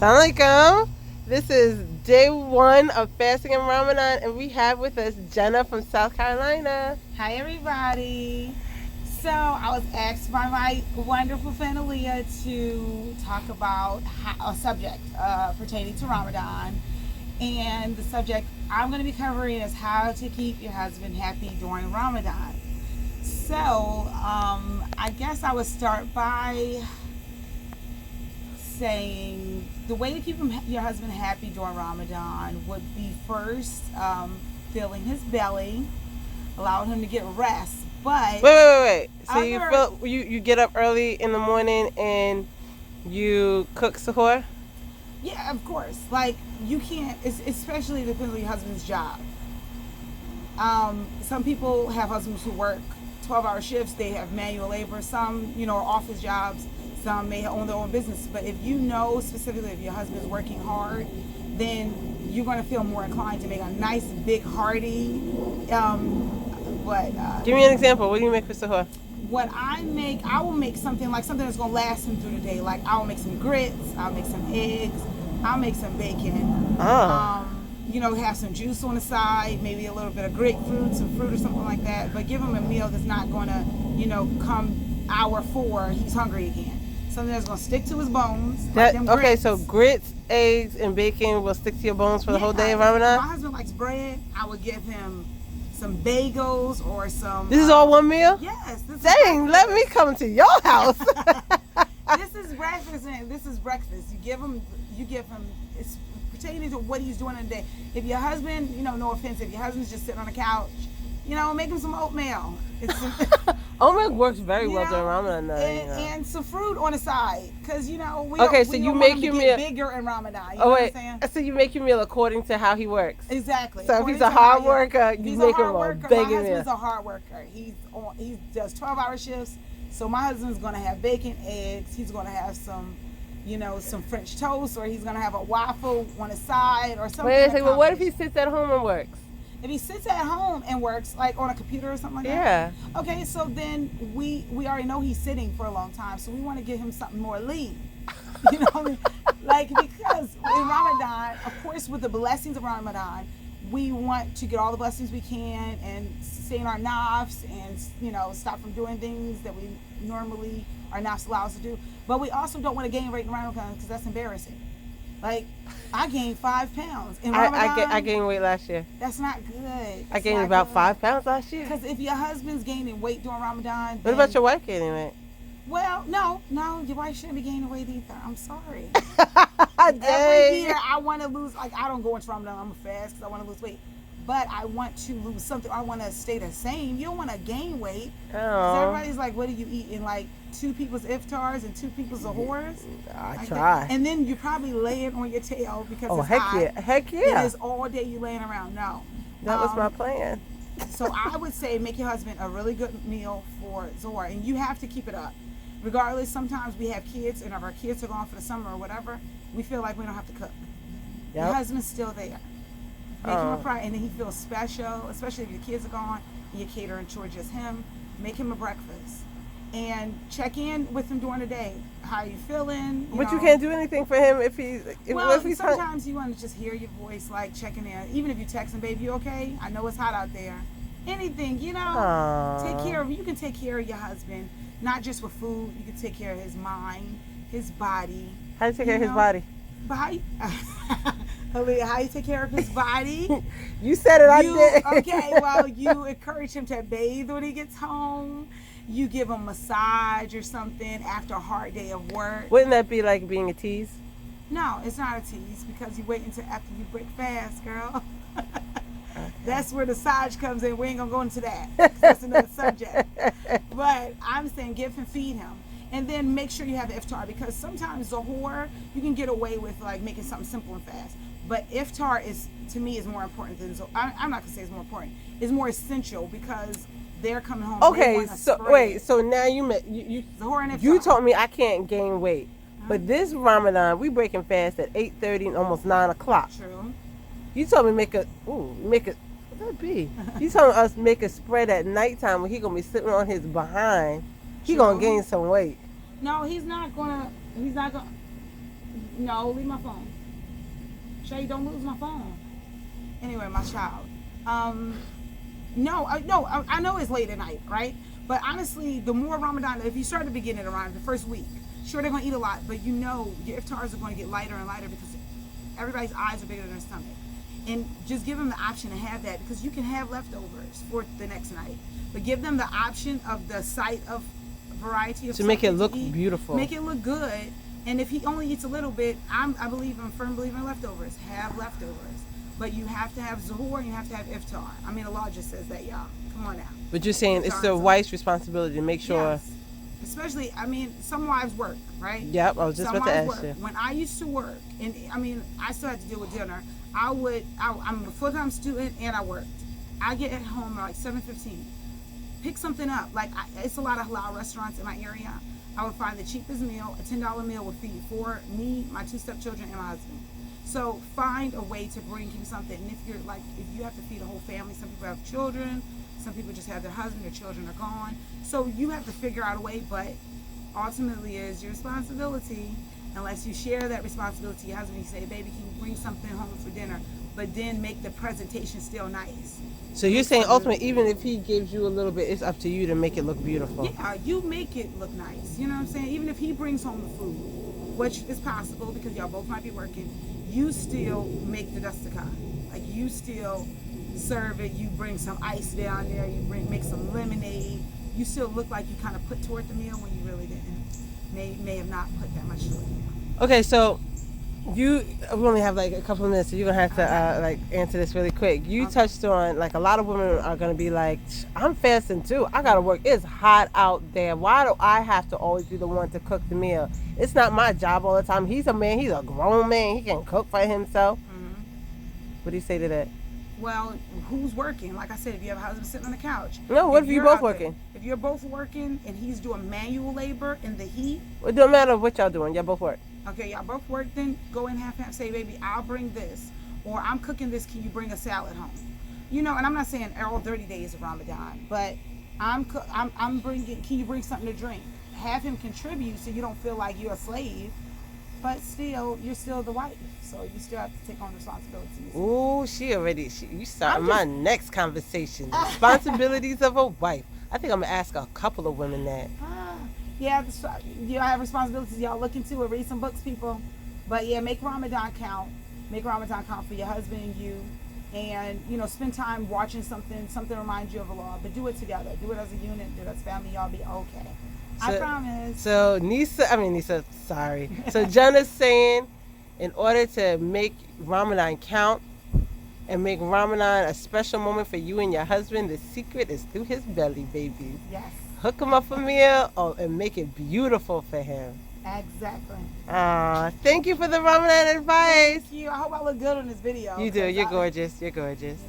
Assalamualaikum. This is day one of fasting in Ramadan, and we have with us Jannah from South Carolina. Hi, everybody. So, I was asked by my wonderful friend Aaliyah to talk about a subject pertaining to Ramadan. And the subject I'm going to be covering is how to keep your husband happy during Ramadan. So, I guess I would start by saying the way to keep your husband happy during Ramadan would be first filling his belly, allowing him to get rest. But Wait. So you get up early in the morning and you cook sahur? Yeah, of course. Like, you can't, especially depends on your husband's job. Some people have husbands who work 12-hour shifts. They have manual labor. Some, are office jobs. Some may own their own business. But if you know specifically if your husband's working hard, then you're going to feel more inclined to make a nice, big, hearty, Give me an example. What do you make for sahur? What I will make something that's going to last him through the day. Like, I will make some grits. I'll make some eggs. I'll make some bacon. Have some juice on the side, maybe a little bit of grapefruit, some fruit or something like that. But give him a meal that's not going to, come hour 4, he's hungry again. Something that's going to stick to his bones. Okay, so grits, eggs, and bacon will stick to your bones for the whole day of Ramadan? If my husband likes bread, I would give him some bagels or some... This is all one meal? Yes. Dang, let me come to your house. This is breakfast. You give him, it's pertaining to what he's doing in the day. If your husband, no offense, if your husband's just sitting on the couch, make him some oatmeal. Oatmeal works very well during Ramadan. And some fruit on the side. Because, we you make your meal bigger in Ramadan. So you make your meal according to how he works. Exactly. So if he's a hard worker, you make him a big meal. My husband's a hard worker. He does 12-hour shifts. So my husband's going to have bacon, eggs. He's going to have some, some French toast, or he's going to have a waffle on the side or something. Wait a second, but what if he sits at home and works? If he sits at home and works, like on a computer or something like that? Yeah. Okay, so then we already know he's sitting for a long time, so we want to give him something more lean. You know what I mean? Because in Ramadan, of course, with the blessings of Ramadan, we want to get all the blessings we can and stay in our nafs and, stop from doing things that we normally, our nafs allow us to do. But we also don't want to gain weight in Ramadan because that's embarrassing. Like, I gained 5 pounds in Ramadan. I gained weight last year. That's not good. I gained about 5 pounds last year. Because if your husband's gaining weight during Ramadan... What about your wife gaining weight? Well, no, your wife shouldn't be gaining weight either. I'm sorry. Every year I want to lose... Like, I don't go into Ramadan, I'm a fast because I want to lose weight. But I want to lose something. I want to stay the same. You don't want to gain weight. Because everybody's like, what do you eat in, 2 people's iftars and 2 people's sahurs? I try. And then you're probably laying on your tail because it's heck hot. Yeah. Heck yeah. It is all day you laying around. No. That was my plan. So I would say make your husband a really good meal for Zohar. And you have to keep it up. Regardless, sometimes we have kids, and if our kids are gone for the summer or whatever, we feel like we don't have to cook. Yep. Your husband's still there. Make him a priority, and then he feels special, especially if your kids are gone and you're catering towards just him. Make him a breakfast. And check in with him during the day. How are you feeling? But you can't do anything for him if he's... sometimes you want to just hear your voice, checking in. Even if you text him, baby, you okay? I know it's hot out there. Anything, Aww. Take care of him. You can take care of your husband, not just with food. You can take care of his mind, his body. How do you take care of his body? How you take care of his body? You said it, I did. Okay, well, you encourage him to bathe when he gets home. You give him a massage or something after a hard day of work. Wouldn't that be like being a tease? No, it's not a tease because you wait until after you break fast, girl. That's where the massage comes in. We ain't going to go into that. That's another subject. But I'm saying feed him. And then make sure you have the iftar, because sometimes Zohar, you can get away with making something simple and fast. But iftar to me is more important than Zohar. I'm not going to say it's more important. It's more essential because they're coming home. Okay, so now you told me I can't gain weight. But this Ramadan, we breaking fast at 8:30 and almost 9 o'clock. True. You told me what that be? You told us make a spread at nighttime when he going to be sitting on his behind. He going to gain some weight. No, he's not going to. No, leave my phone. Shay, don't lose my phone. Anyway, my child. No, I know it's late at night, right? But honestly, the more Ramadan, if you start at the beginning around the first week, sure, they're going to eat a lot, but you know your iftars are going to get lighter and lighter because everybody's eyes are bigger than their stomach. And just give them the option to have that, because you can have leftovers for the next night. But give them the option of the sight of variety of to make it look eat, beautiful. Make it look good. And if he only eats a little bit, I'm a firm believer in leftovers. Have leftovers. But you have to have zuhur and you have to have iftar. I mean, Allah just says that, y'all. Come on now. But you're saying it's the wife's responsibility to make sure. Yes. Especially, I mean, some wives work, right? Yep, I was just about to ask you. When I used to work, and I mean, I still had to deal with dinner. I'm a full-time student and I worked. I get at home at like 7:15. Pick something up. Like, it's a lot of halal restaurants in my area. I would find the cheapest meal. A $10 meal would feed for me, my 2 stepchildren, and my husband. So find a way to bring him something. And if you have to feed a whole family, some people have children, some people just have their husband, their children are gone. So you have to figure out a way, but ultimately it's your responsibility. Unless you share that responsibility, your husband, you say, baby, can you bring something home for dinner? But then make the presentation still nice. So you're saying ultimately, even if he gives you a little bit, it's up to you to make it look beautiful. Yeah, you make it look nice. You know what I'm saying? Even if he brings home the food, which is possible because y'all both might be working, you still make the dustaka. Like, you still serve it. You bring some ice down there. You make some lemonade. You still look like you kind of put toward the meal when you really didn't. May have not put that much toward it. Okay, so we only have like a couple of minutes, so you're gonna have to answer this really quick. You touched on, like, a lot of women are gonna be like, I'm fasting too, I gotta work, it's hot out there, why do I have to always be the one to cook the meal? It's not my job all the time. He's a man, he's a grown man, he can cook for himself. What do you say to that? Well, who's working? Like I said, if you have a husband sitting on the couch. No, what if you're both working? If you're both working and he's doing manual labor in the heat. It don't matter what y'all doing, y'all both work. Okay, y'all both work, then go in half. Say, baby, I'll bring this. Or I'm cooking this, can you bring a salad home? You know, and I'm not saying all 30 days of Ramadan, but I'm bringing, can you bring something to drink? Have him contribute so you don't feel like you're a slave, but still, you're still the wife. So you still have to take on responsibilities. Ooh, you started my next conversation. The responsibilities of a wife. I think I'm going to ask a couple of women that. Yeah, you have responsibilities y'all look into or read some books, people. But yeah, make Ramadan count. Make Ramadan count for your husband and you. And, you know, spend time watching something reminds you of Allah. But do it together. Do it as a unit. Do it as family. Y'all be okay. I promise. So sorry. So Jannah's saying, in order to make Ramadan count and make Ramadan a special moment for you and your husband, the secret is through his belly, baby. Yes. Hook him up a meal and make it beautiful for him. Exactly. Thank you for the Ramadan advice. Thank you. I hope I look good on this video. You do. You're gorgeous. You're gorgeous.